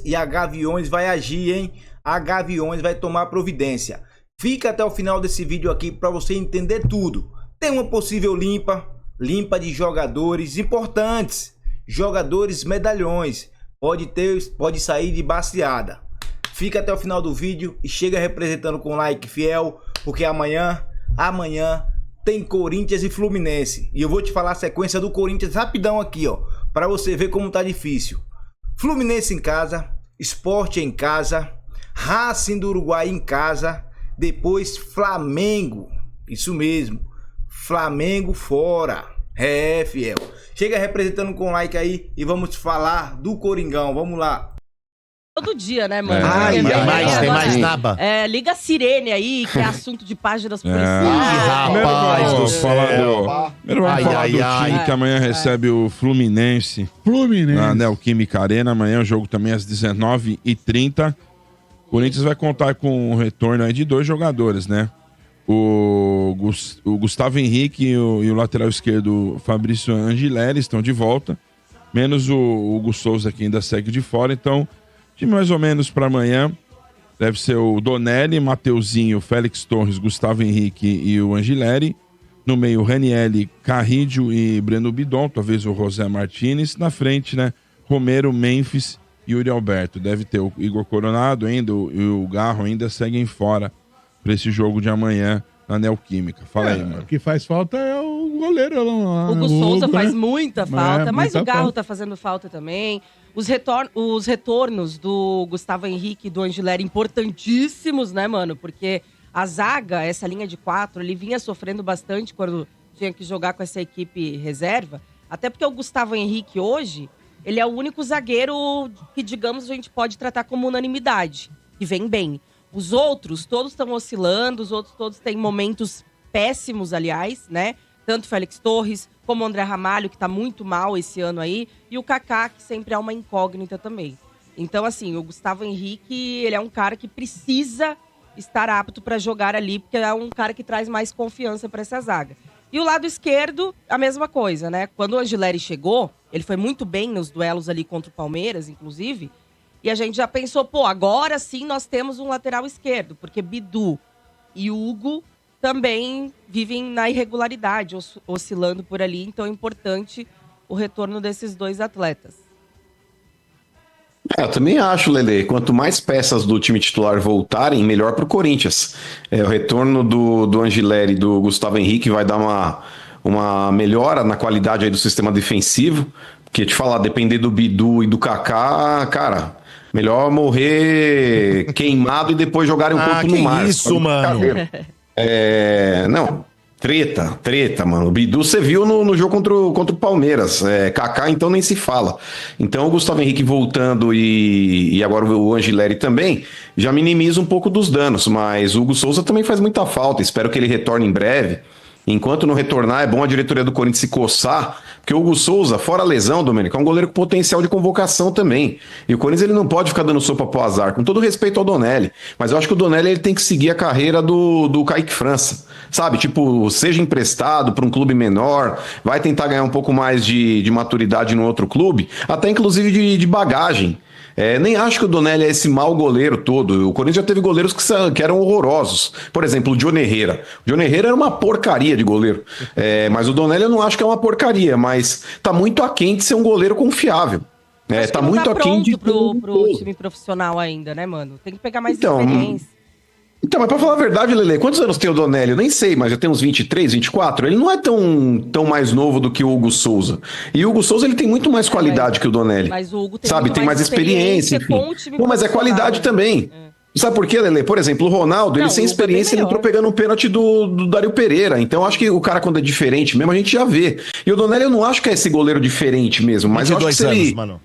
E a Gaviões vai agir, hein? A Gaviões vai tomar providência. Fica até o final desse vídeo aqui para você entender tudo. Tem uma possível limpa de jogadores importantes, jogadores medalhões. Pode sair de baseada. Fica até o final do vídeo e chega representando com like fiel, porque amanhã tem Corinthians e Fluminense. E eu vou te falar a sequência do Corinthians rapidão aqui, ó, para você ver como tá difícil. Fluminense em casa, Sport em casa, Racing do Uruguai em casa, depois Flamengo, isso mesmo, Flamengo fora, fiel. Chega representando com like aí e vamos falar do Coringão, vamos lá. Todo dia, né, mano? Tem mais naba. Liga a sirene aí, que é assunto de páginas policiais. Rapaz do céu. Primeiro vamos falar do time que amanhã recebe o Fluminense. Na Neoquímica Arena. Amanhã o jogo também às 19h30. O Corinthians vai contar com o retorno aí de 2 jogadores, né? O Gustavo Henrique e o lateral esquerdo Fabrício Angileri estão de volta. Menos o Hugo Souza, que ainda segue de fora. Então, time mais ou menos para amanhã deve ser o Donelli, Mateuzinho, Félix Torres, Gustavo Henrique e o Angileri. No meio, Ranielli, Carrídio e Breno Bidon, talvez o José Martinez. Na frente, né, Romero, Memphis e Yuri Alberto. Deve ter o Igor Coronado ainda e o Garro ainda seguem fora para esse jogo de amanhã na Neoquímica. Fala aí, mano. O que faz falta é o goleiro. O Hugo Souza faz muita falta, mas muita o Garro falta. tá fazendo falta também. Os retornos do Gustavo Henrique e do Angileri importantíssimos, né, mano? Porque a zaga, essa linha de 4, ele vinha sofrendo bastante quando tinha que jogar com essa equipe reserva. Até porque o Gustavo Henrique hoje, ele é o único zagueiro que, digamos, a gente pode tratar como unanimidade, que vem bem. Os outros, todos estão oscilando, os outros todos têm momentos péssimos, aliás, né? Tanto Félix Torres, como o André Ramalho, que tá muito mal esse ano aí, e o Kaká, que sempre é uma incógnita também. Então, assim, o Gustavo Henrique, ele é um cara que precisa estar apto para jogar ali, porque é um cara que traz mais confiança para essa zaga. E o lado esquerdo, a mesma coisa, né? Quando o Angileri chegou, ele foi muito bem nos duelos ali contra o Palmeiras, inclusive, e a gente já pensou, pô, agora sim nós temos um lateral esquerdo, porque Bidu e Hugo também vivem na irregularidade, oscilando por ali. Então é importante o retorno desses 2 atletas. Eu também acho, Lele. Quanto mais peças do time titular voltarem, melhor pro Corinthians. O retorno do Angileri e do Gustavo Henrique vai dar uma melhora na qualidade aí do sistema defensivo. Porque, te falar, depender do Bidu e do Kaká, cara, melhor morrer queimado e depois jogarem um pouco no mar. Isso, mano. Não, treta, mano. O Bidu você viu no jogo contra o Palmeiras. Kaká, então, nem se fala. Então, o Gustavo Henrique voltando e agora o Angileri também, já minimiza um pouco dos danos. Mas o Hugo Souza também faz muita falta. Espero que ele retorne em breve. Enquanto não retornar, é bom a diretoria do Corinthians se coçar, porque o Hugo Souza, fora a lesão, Domênico, é um goleiro com potencial de convocação também. E o Corinthians ele não pode ficar dando sopa pro azar, com todo respeito ao Donelli. Mas eu acho que o Donelli ele tem que seguir a carreira do Kaique França. Sabe, tipo, seja emprestado para um clube menor, vai tentar ganhar um pouco mais de maturidade no outro clube, até inclusive de bagagem. Nem acho que o Donelli é esse mau goleiro todo. O Corinthians já teve goleiros que eram horrorosos. Por exemplo, o Johnny Herrera. O Johnny Herrera era uma porcaria de goleiro. Mas o Donelli eu não acho que é uma porcaria, mas tá muito aquém de ser um goleiro confiável. Tá muito aquém de pro time profissional ainda, né, mano? Tem que pegar mais experiência. Então, mas pra falar a verdade, Lele, quantos anos tem o Donelli? Eu nem sei, mas já tem uns 23, 24. Ele não é tão mais novo do que o Hugo Souza. E o Hugo Souza, ele tem muito mais qualidade que o Donelli. Mas o Hugo tem, sabe, tem mais experiência, enfim. Mas é qualidade também. Sabe por quê, Lele? Por exemplo, o Ronaldo, ele sem experiência, ele entrou pegando um pênalti do Dario Pereira. Então, eu acho que o cara, quando é diferente mesmo, a gente já vê. E o Donelli, eu não acho que é esse goleiro diferente mesmo. Mas eu acho que se ele... mano.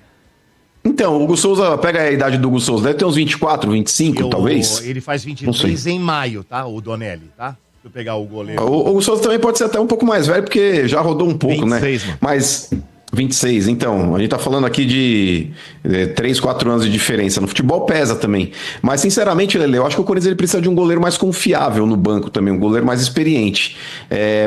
Então, o Hugo Souza, pega a idade do Hugo Souza, deve ter uns 24, 25, talvez. Ele faz 23 em maio, tá? O Donelli, tá? Se eu pegar o goleiro. O Hugo Souza também pode ser até um pouco mais velho, porque já rodou um pouco, 26, né? Mano. Mas 26, então, a gente tá falando aqui de 3, 4 anos de diferença. No futebol pesa também. Mas, sinceramente, Lele, eu acho que o Corinthians ele precisa de um goleiro mais confiável no banco também, um goleiro mais experiente.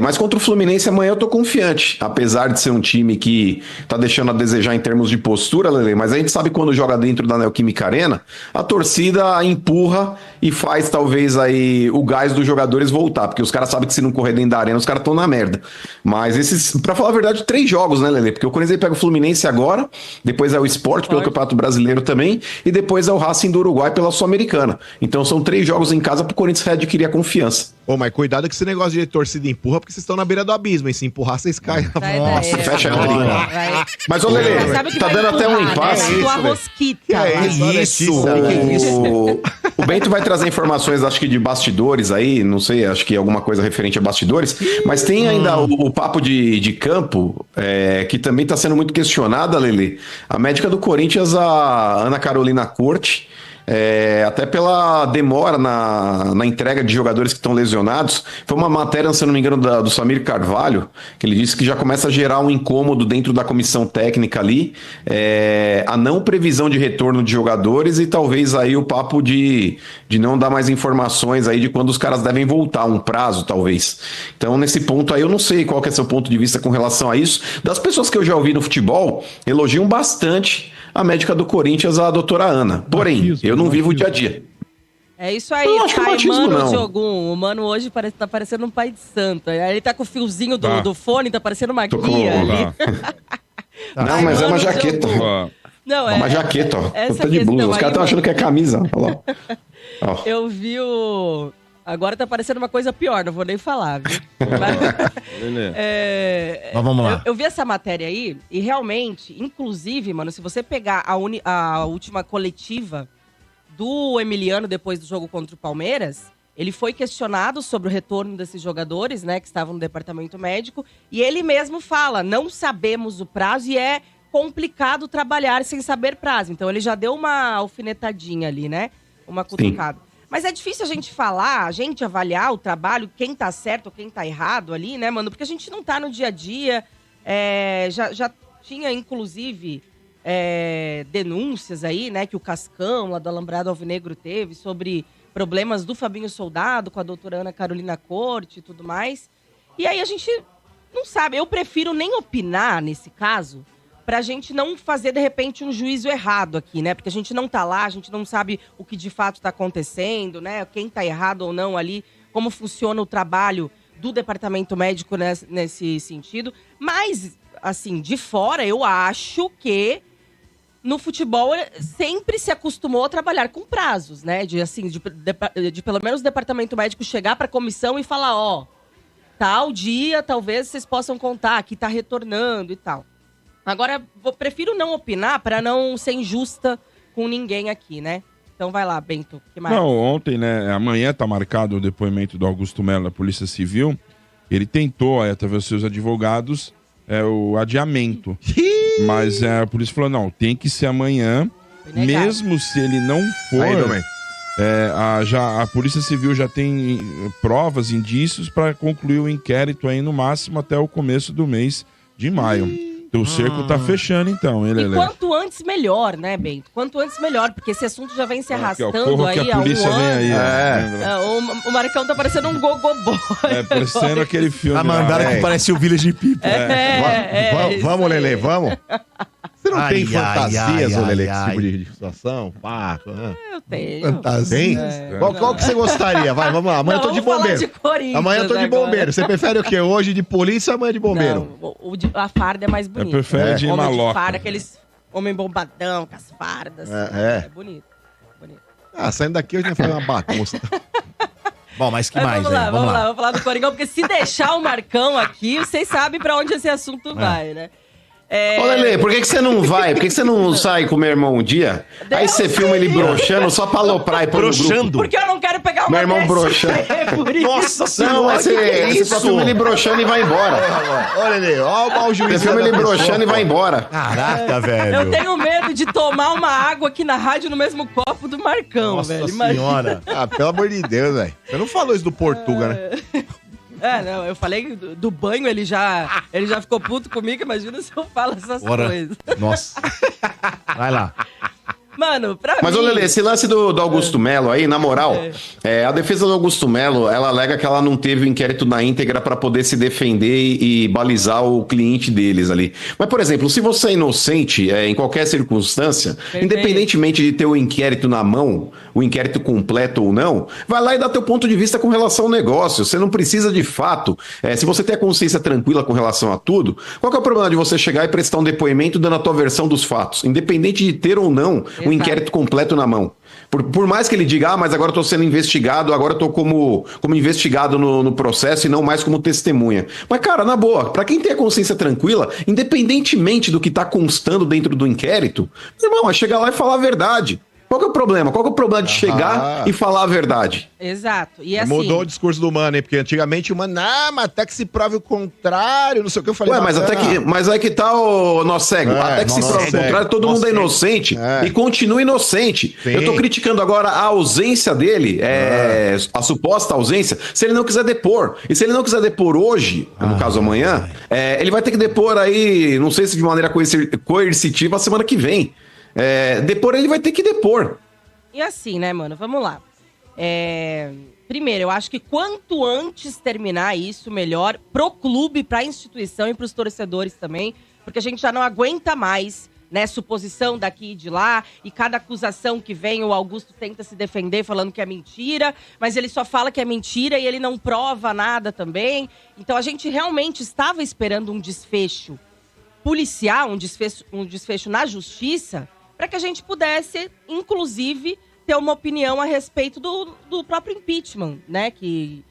Mas contra o Fluminense amanhã eu tô confiante, apesar de ser um time que tá deixando a desejar em termos de postura, Lele, mas a gente sabe quando joga dentro da Neoquímica Arena, a torcida empurra e faz talvez aí o gás dos jogadores voltar, porque os caras sabem que se não correr dentro da arena, os caras estão na merda. Mas pra falar a verdade, 3 jogos, né, Lele? Porque o Corinthians pega o Fluminense agora, depois é o Sport pelo Campeonato Brasileiro também, e depois é o Racing do Uruguai pela Sul-Americana. Então são 3 jogos em casa pro Corinthians readquirir a confiança. Ô, mas cuidado com esse negócio de torcida empurra, porque vocês estão na beira do abismo, e se empurrar, vocês caem. Nossa, fecha a trinca. Mas, ô, Lele, tá dando até um impasse. O Bento vai trazer informações, acho que de bastidores aí, não sei, acho que alguma coisa referente a bastidores, mas tem ainda o papo de campo, que também está sendo muito questionada, Lele. A médica do Corinthians, a Ana Carolina Corte, até pela demora na entrega de jogadores que estão lesionados. Foi uma matéria, se eu não me engano, do Samir Carvalho, que ele disse que já começa a gerar um incômodo dentro da comissão técnica ali, a não previsão de retorno de jogadores e talvez aí o papo de não dar mais informações aí de quando os caras devem voltar, um prazo talvez. Então nesse ponto aí eu não sei qual que é seu ponto de vista com relação a isso. Das pessoas que eu já ouvi no futebol, elogiam bastante a médica do Corinthians, a doutora Ana. Porém, eu não vivo o dia a dia. É isso aí, Mano Diogum. O Mano hoje tá parecendo um pai de santo. Aí ele tá com o fiozinho do fone, tá parecendo uma guia ali. Não, mas é uma jaqueta. Não, uma jaqueta, ó. Tá de blusa. Os caras estão achando que é camisa. Olha lá. Eu vi o... Agora tá parecendo uma coisa pior, não vou nem falar, viu? Mas vamos lá. Eu vi essa matéria aí e realmente, inclusive, mano, se você pegar a última coletiva do Emiliano depois do jogo contra o Palmeiras, ele foi questionado sobre o retorno desses jogadores, né, que estavam no departamento médico, e ele mesmo fala, não sabemos o prazo e é complicado trabalhar sem saber prazo. Então ele já deu uma alfinetadinha ali, né? Uma cutucada. Sim. Mas é difícil a gente falar, a gente avaliar o trabalho, quem tá certo ou quem tá errado ali, né, mano? Porque a gente não tá no dia a dia. Já tinha, inclusive, denúncias aí, né, que o Cascão, lá do Alambrado Alvinegro, teve sobre problemas do Fabinho Soldado com a doutora Ana Carolina Corte e tudo mais. E aí a gente não sabe. Eu prefiro nem opinar nesse caso, pra gente não fazer, de repente, um juízo errado aqui, né? Porque a gente não tá lá, a gente não sabe o que de fato tá acontecendo, né? Quem tá errado ou não ali, como funciona o trabalho do departamento médico nesse sentido. Mas, assim, de fora, eu acho que no futebol sempre se acostumou a trabalhar com prazos, né? De pelo menos o departamento médico chegar pra comissão e falar, ó, tal dia, talvez vocês possam contar que tá retornando e tal. Agora, prefiro não opinar para não ser injusta com ninguém aqui, né? Então vai lá, Bento, que mais? Não, ontem, né? Amanhã tá marcado o depoimento do Augusto Melo da Polícia Civil. Ele tentou, através dos seus advogados, o adiamento. Mas a polícia falou, não, tem que ser amanhã. Mesmo se ele não for... A Polícia Civil já tem provas, indícios para concluir o inquérito aí no máximo até o começo do mês de maio. O cerco tá fechando, então, hein, Lelê? E quanto antes, melhor, né, Bento? Quanto antes, melhor, porque esse assunto já vem se arrastando aí há um ano. O Marcão tá parecendo um gogobó. Parecendo aquele filme. Mandaram que parece o Village People. Vamos, Lelê, vamos. Você não tem fantasias, Lelê, com esse tipo de situação? Eu tenho. Fantasias? Qual que você gostaria? Vai, vamos lá. Amanhã eu tô de bombeiro. Amanhã eu tô de bombeiro. Você prefere o quê? Hoje de polícia ou amanhã de bombeiro? Não, a farda é mais bonita. Eu prefiro de homem maloca. De farda, aqueles homem bombadão, com as fardas. É bonito. Saindo daqui hoje a gente vai fazer uma bagunça. Bom, mas que mais? Vamos lá, vamos falar do Coringão, porque se deixar o Marcão aqui, vocês sabem pra onde esse assunto vai, né? Ô, Lelê, por que você não vai? Por que você não sai com o meu irmão um dia? Aí você filma ele broxando só pra aloprar e pôr no grupo. Porque eu não quero pegar uma meu irmão broxando. Nossa senhora, não, você só filma ele broxando e vai embora. Olha, Lelê, ó o mau juiz. Você filma ele broxando e vai embora. Caraca, velho. Eu tenho medo de tomar uma água aqui na rádio no mesmo copo do Marcão, Nossa velho. Senhora. Pelo amor de Deus, velho. Você não falou isso do Portuga, né? Não, eu falei do banho, ele já ficou puto comigo, imagina se eu falo essas coisas. Nossa. Vai lá. Mano, pra Mas, mim... ô Lelê, esse lance do Augusto Melo aí, na moral, a defesa do Augusto Melo, ela alega que ela não teve o inquérito na íntegra pra poder se defender e balizar o cliente deles ali. Mas, por exemplo, se você é inocente em qualquer circunstância, independentemente de ter o inquérito na mão, o inquérito completo ou não, vai lá e dá teu ponto de vista com relação ao negócio. Você não precisa de fato, se você tem a consciência tranquila com relação a tudo, qual que é o problema de você chegar e prestar um depoimento dando a tua versão dos fatos, independente de ter ou não o inquérito completo na mão. Por mais que ele diga, mas agora eu tô sendo investigado, agora eu tô como investigado no processo e não mais como testemunha. Mas, cara, na boa, pra quem tem a consciência tranquila, independentemente do que tá constando dentro do inquérito, irmão, é chegar lá e falar a verdade. Qual que é o problema? Qual que é o problema de chegar e falar a verdade? Exato. E assim... Mudou o discurso do Mano, hein? Porque antigamente o Mano, mas até que se prove o contrário, não sei o que eu falei. Mas aí que tá o nosso cego. Até que se prove o contrário, todo mundo é inocente e continua inocente. Sim. Eu tô criticando agora a ausência dele, a suposta ausência, se ele não quiser depor. E se ele não quiser depor hoje, no caso amanhã, ele vai ter que depor aí, não sei se de maneira coercitiva, a semana que vem. Depor ele vai ter que depor. E assim, né, mano? Vamos lá. Primeiro, eu acho que quanto antes terminar isso, melhor pro clube, pra instituição e pros torcedores também, porque a gente já não aguenta mais, né, suposição daqui e de lá, e cada acusação que vem, o Augusto tenta se defender falando que é mentira, mas ele só fala que é mentira e ele não prova nada também. Então a gente realmente estava esperando um desfecho policial, um desfecho na justiça, para que a gente pudesse, inclusive, ter uma opinião a respeito do próprio impeachment, né? Que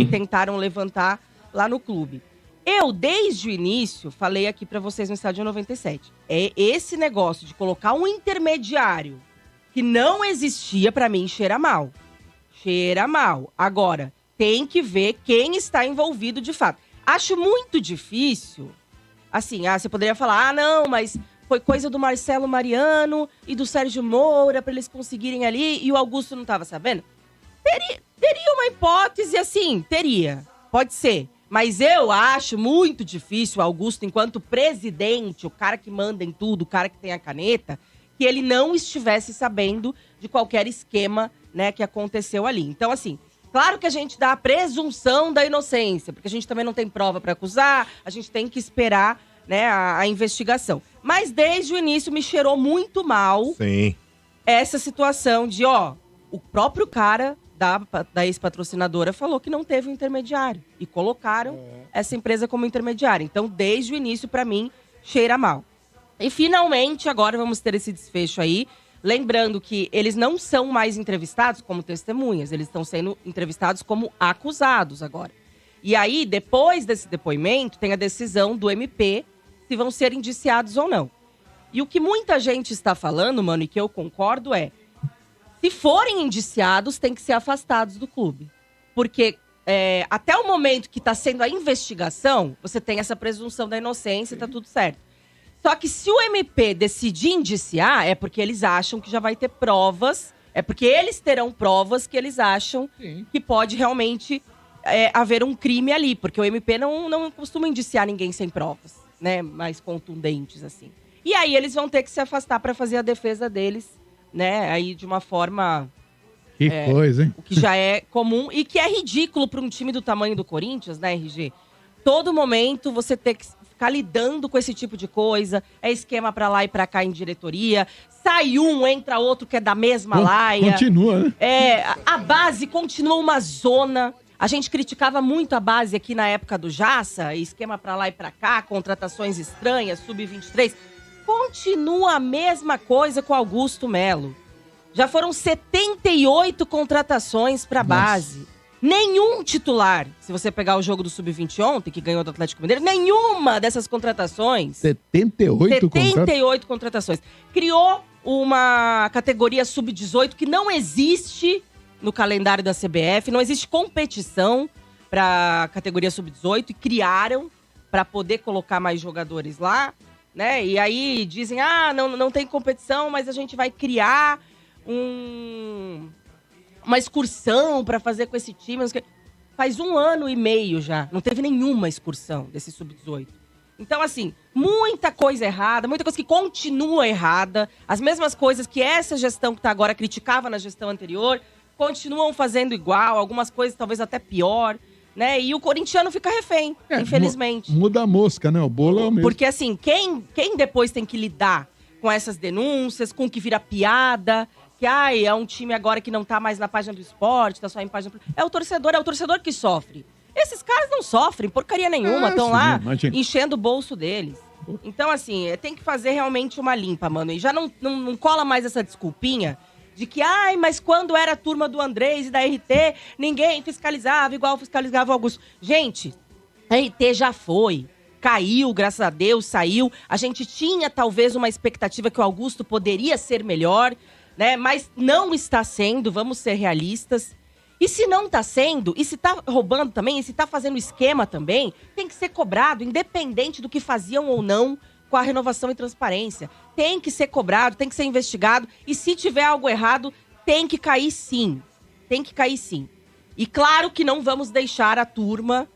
tentaram levantar lá no clube. Eu, desde o início, falei aqui para vocês no Estádio 97. Esse negócio de colocar um intermediário que não existia, para mim, cheira mal. Cheira mal. Agora, tem que ver quem está envolvido de fato. Acho muito difícil... Assim, você poderia falar, não, mas foi coisa do Marcelo Mariano e do Sérgio Moura para eles conseguirem ali e o Augusto não estava sabendo. Teria uma hipótese, assim, teria. Pode ser. Mas eu acho muito difícil o Augusto, enquanto presidente, o cara que manda em tudo, o cara que tem a caneta, que ele não estivesse sabendo de qualquer esquema, né, que aconteceu ali. Então, assim... Claro que a gente dá a presunção da inocência, porque a gente também não tem prova para acusar, a gente tem que esperar, né, a investigação. Mas desde o início me cheirou muito mal essa situação de, o próprio cara da ex-patrocinadora falou que não teve um intermediário e colocaram essa empresa como intermediária. Então, desde o início, para mim, cheira mal. E finalmente, agora vamos ter esse desfecho aí. Lembrando que eles não são mais entrevistados como testemunhas, eles estão sendo entrevistados como acusados agora. E aí, depois desse depoimento, tem a decisão do MP se vão ser indiciados ou não. E o que muita gente está falando, mano, e que eu concordo se forem indiciados, tem que ser afastados do clube. Porque até o momento que está sendo a investigação, você tem essa presunção da inocência e tá tudo certo. Só que se o MP decidir indiciar, é porque eles acham que já vai ter provas, é porque eles terão provas que eles acham que pode realmente haver um crime ali. Porque o MP não costuma indiciar ninguém sem provas, né, mais contundentes, assim. E aí eles vão ter que se afastar para fazer a defesa deles, né, aí de uma forma... Que coisa, hein? O que já é comum e que é ridículo para um time do tamanho do Corinthians, né, RG? Todo momento você ter que ficar lidando com esse tipo de coisa, esquema pra lá e pra cá em diretoria, sai um, entra outro que é da mesma laia. Continua, né? A base continua uma zona. A gente criticava muito a base aqui na época do Jassa, esquema pra lá e pra cá, contratações estranhas, sub-23. Continua a mesma coisa com Augusto Melo. Já foram 78 contratações pra base. Nenhum titular, se você pegar o jogo do Sub-20 ontem, que ganhou do Atlético Mineiro, nenhuma dessas contratações. 78 contratações. Criou uma categoria Sub-18 que não existe no calendário da CBF, não existe competição para categoria Sub-18 e criaram para poder colocar mais jogadores lá, né? E aí dizem, não tem competição, mas a gente vai criar uma excursão pra fazer com esse time. faz 1 ano e meio já. Não teve nenhuma excursão desse Sub-18. Então, assim, muita coisa errada, muita coisa que continua errada. As mesmas coisas que essa gestão que tá agora criticava na gestão anterior, continuam fazendo igual, algumas coisas talvez até pior, né? E o corintiano fica refém, infelizmente. Muda a mosca, né? O bolo é o mesmo. Porque, assim, quem depois tem que lidar com essas denúncias, com o que vira piada, que é um time agora que não tá mais na página do esporte, tá só em página... É o torcedor que sofre. Esses caras não sofrem porcaria nenhuma, estão lá enchendo o bolso deles. Então, assim, tem que fazer realmente uma limpa, mano. E já não cola mais essa desculpinha de que, mas quando era a turma do Andrés e da RT, ninguém fiscalizava igual fiscalizava o Augusto. Gente, a RT já foi. Caiu, graças a Deus, saiu. A gente tinha, talvez, uma expectativa que o Augusto poderia ser melhor, né? Mas não está sendo, vamos ser realistas. E se não tá sendo, e se tá roubando também, e se tá fazendo esquema também, tem que ser cobrado, independente do que faziam ou não com a renovação e transparência. Tem que ser cobrado, tem que ser investigado, e se tiver algo errado, tem que cair sim. Tem que cair sim. E claro que não vamos deixar a turma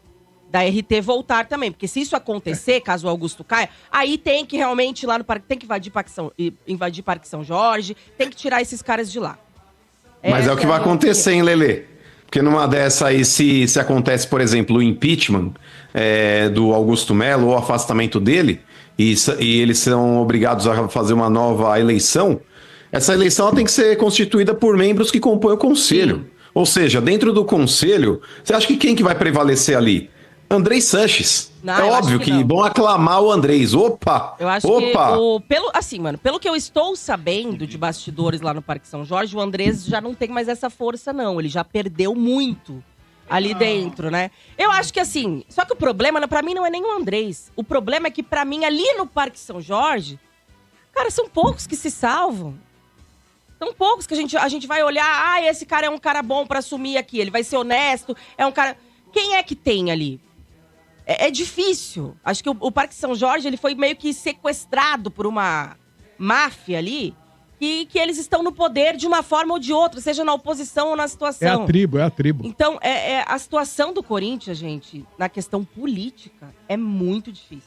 da RT voltar também, porque se isso acontecer, caso o Augusto caia, aí tem que realmente ir lá no parque, tem que invadir Parque São Jorge, tem que tirar esses caras de lá. Mas é o que vai acontecer, hein, Lelê? Porque numa dessa aí, se acontece, por exemplo, o impeachment do Augusto Melo, ou o afastamento dele, e eles são obrigados a fazer uma nova eleição, essa eleição ela tem que ser constituída por membros que compõem o conselho. Sim. Ou seja, dentro do conselho, você acha que quem que vai prevalecer ali? Andrés Sanches. Não, é óbvio que vão aclamar o Andrés. Opa! Eu acho que, pelo que eu estou sabendo de bastidores lá no Parque São Jorge, o Andrés já não tem mais essa força, não. Ele já perdeu muito ali dentro, né? Eu acho que, assim, só que o problema, pra mim, não é nem o Andrés. O problema é que, pra mim, ali no Parque São Jorge, cara, são poucos que se salvam. São poucos que a gente vai olhar, esse cara é um cara bom pra assumir aqui, ele vai ser honesto, é um cara... Quem é que tem ali? É difícil. Acho que o Parque São Jorge ele foi meio que sequestrado por uma máfia ali, que eles estão no poder de uma forma ou de outra, seja na oposição ou na situação. É a tribo. Então, a situação do Corinthians, gente, na questão política, é muito difícil.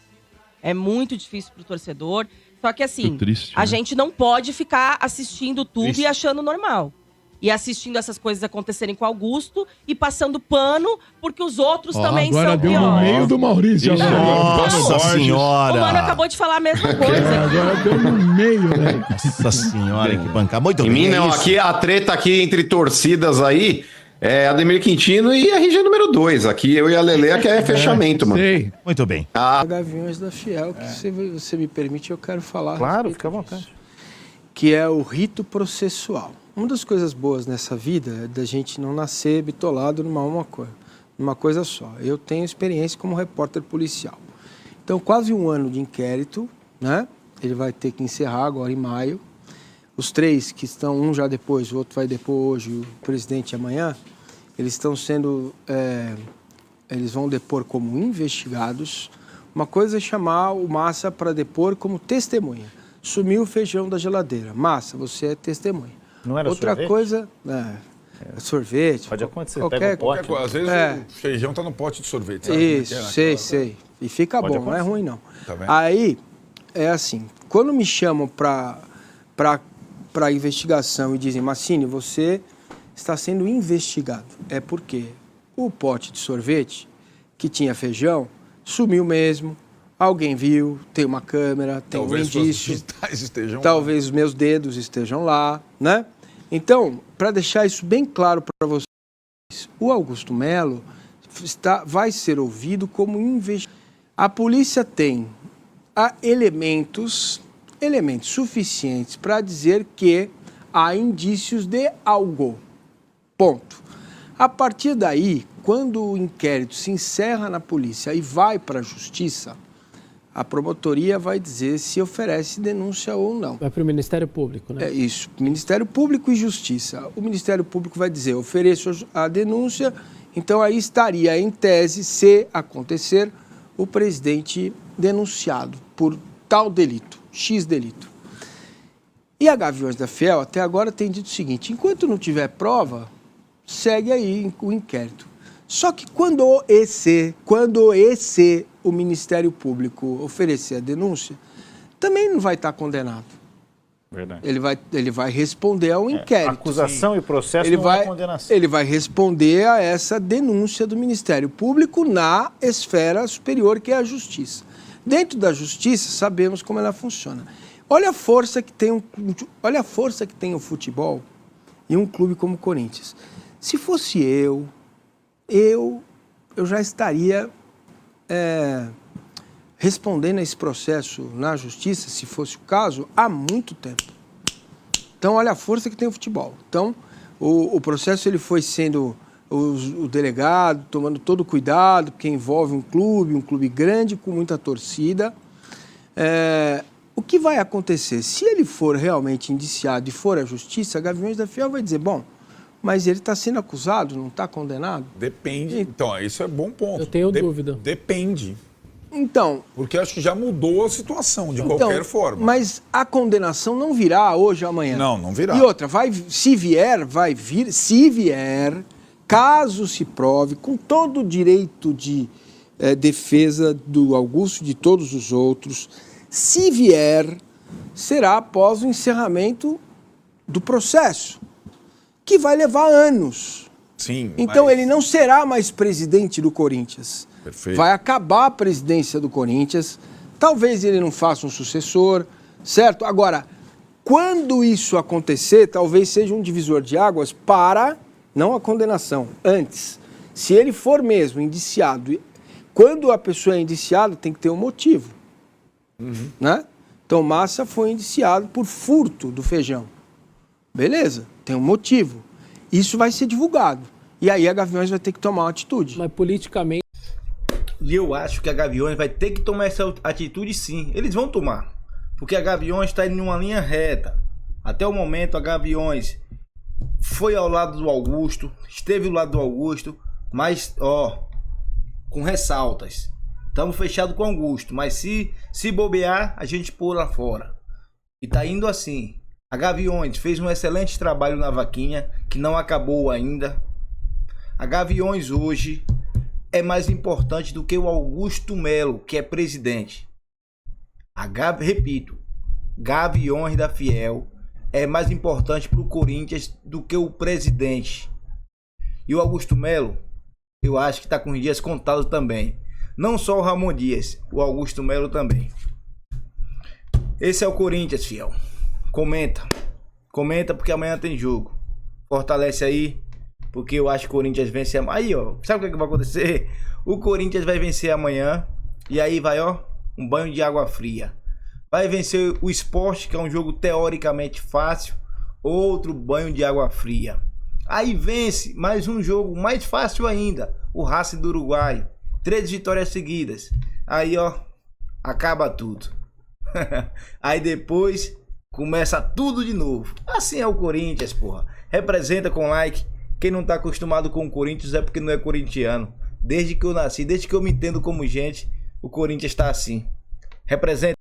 É muito difícil pro torcedor. Só que, assim, a gente não pode ficar assistindo tudo e achando normal. E assistindo essas coisas acontecerem com o Augusto e passando pano, porque os outros também são piores. Agora deu no meio do Maurício. Nossa senhora! O Mano acabou de falar a mesma coisa. Agora deu no meio, né? Nossa senhora, que bancada. Muito bem. Em mim não, aqui a treta aqui entre torcidas aí é Ademir Quintino e RG número 2. Aqui eu e a Lelê, que é fechamento, mano. Sei. Muito bem. Gaviões da Fiel, que se você me permite, eu quero falar. Claro, fica à vontade. Que é o rito processual. Uma das coisas boas nessa vida é da gente não nascer bitolado numa coisa só. Eu tenho experiência como repórter policial. Então, quase 1 ano de inquérito, né? Ele vai ter que encerrar agora em maio. Os 3 que estão, um já depois, o outro vai depor hoje, o presidente amanhã, eles estão sendo... eles vão depor como investigados. Uma coisa é chamar o Massa para depor como testemunha. Sumiu o feijão da geladeira. Massa, você é testemunha. Não era outra sorvete? Coisa, sorvete. Pode acontecer, qualquer pega um pote. Às vezes o feijão tá no pote de sorvete, sabe? Isso, sei. E fica Pode bom, acontecer. não é ruim não. Tá vendo? Aí, é assim, quando me chamam para investigação e dizem, Massini, você está sendo investigado, é porque o pote de sorvete que tinha feijão sumiu mesmo. Alguém viu, tem uma câmera, tem talvez um indício. Talvez os meus dedos estejam lá, né? Então, para deixar isso bem claro para vocês, o Augusto Melo vai ser ouvido como investigado. A polícia tem elementos suficientes para dizer que há indícios de algo. Ponto. A partir daí, quando o inquérito se encerra na polícia e vai para a justiça, a promotoria vai dizer se oferece denúncia ou não. Vai para o Ministério Público, né? É isso, Ministério Público e Justiça. O Ministério Público vai dizer, ofereço a denúncia, então aí estaria em tese, se acontecer, o presidente denunciado por tal delito, X delito. E a Gaviões da Fiel até agora tem dito o seguinte, enquanto não tiver prova, segue aí o inquérito. Só que quando o Ministério Público oferecer a denúncia, também não vai estar condenado. Verdade. Ele vai responder ao inquérito. Acusação e processo não é condenação. Ele vai responder a essa denúncia do Ministério Público na esfera superior, que é a Justiça. Dentro da Justiça, sabemos como ela funciona. Olha a força que tem o futebol em um clube como o Corinthians. Se fosse eu já estaria respondendo a esse processo na Justiça, se fosse o caso, há muito tempo. Então, olha a força que tem o futebol. Então, o processo ele foi sendo o delegado tomando todo o cuidado, porque envolve um clube grande com muita torcida. O que vai acontecer? Se ele for realmente indiciado e for à Justiça, a Gaviões da Fiel vai dizer, bom, mas ele está sendo acusado, não está condenado? Depende. Então, isso é bom ponto. Eu tenho dúvida. Depende. Então... Porque acho que já mudou a situação, de qualquer forma. Mas a condenação não virá hoje ou amanhã. Não virá. E outra, se vier, caso se prove, com todo o direito de defesa do Augusto e de todos os outros, se vier, será após o encerramento do processo, que vai levar anos. Sim. Então ele não será mais presidente do Corinthians. Perfeito. Vai acabar a presidência do Corinthians. Talvez ele não faça um sucessor, certo? Agora, quando isso acontecer, talvez seja um divisor de águas para, não a condenação, antes. Se ele for mesmo indiciado, quando a pessoa é indiciada, tem que ter um motivo. Né? Então, Massa foi indiciado por furto do feijão. Beleza, tem um motivo. Isso vai ser divulgado. E aí a Gaviões vai ter que tomar uma atitude. Mas politicamente... E eu acho que a Gaviões vai ter que tomar essa atitude sim. Eles vão tomar. Porque a Gaviões está em uma linha reta. Até o momento a Gaviões foi ao lado do Augusto, esteve ao lado do Augusto, mas, com ressaltas. Estamos fechados com o Augusto, mas se bobear, a gente pula fora. E tá indo assim. A Gaviões fez um excelente trabalho na vaquinha, que não acabou ainda. A Gaviões hoje é mais importante do que o Augusto Melo, que é presidente. Repito, Gaviões da Fiel é mais importante para o Corinthians do que o presidente. E o Augusto Melo, eu acho que está com os dias contados também. Não só o Ramon Dias, o Augusto Melo também. Esse é o Corinthians, fiel. Comenta porque amanhã tem jogo. Fortalece aí, porque eu acho que o Corinthians vence amanhã. Aí, sabe o que vai acontecer? O Corinthians vai vencer amanhã. E aí vai, um banho de água fria. Vai vencer o Sport, que é um jogo teoricamente fácil. Outro banho de água fria. Aí vence mais um jogo mais fácil ainda. O Racing do Uruguai. 3 vitórias seguidas. Aí, acaba tudo. Aí depois começa tudo de novo. Assim é o Corinthians, porra. Representa com like. Quem não tá acostumado com o Corinthians é porque não é corintiano. Desde que eu nasci, desde que eu me entendo como gente, o Corinthians tá assim. Representa.